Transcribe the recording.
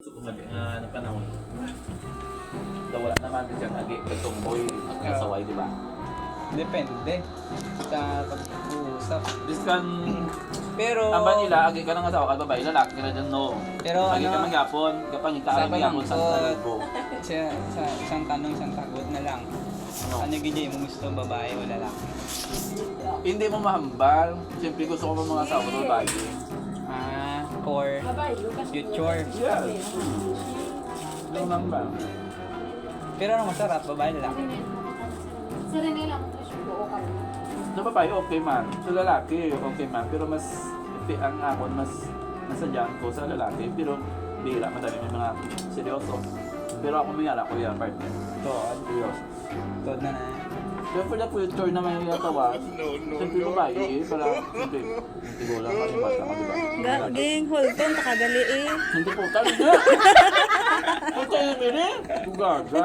Ano panahon? Wala naman din siyang agi, katumboy, kasaway, di ba? Depende sa pag-uusap. Biskan, Pero, ang ba nila, agi ka ng asawa ka, babae, lalaki ka na dyan, no? Pero agi ka ano, magyapon, kapag ikaari magyapon sa talago. sa isang tanong, isang tagot na lang. No. Ano gini mo gusto, babae o lalaki? Hindi mo mahambal, siyempre gusto ko mga asawa na babae. Core, future. Yes. Ano mahambal? Pero ano masarap, babae lalaki? Sa babae, okay man. Sa lalaki, okay man. Pero mas, ang akon, mas nasadyan ko sa lalaki. Pero, bihira, madami may mga seryoso. Pero ako may ala ko yung partner. Tod. Seryoso. Tod na na. Pero for the future na may natawa, siyempre babae eh, para, siyempre, hindi ko lang kasi bata ka, diba? Ging, Holton, takadali eh. Hindi po, talaga! Ito yung mili! Gugaga!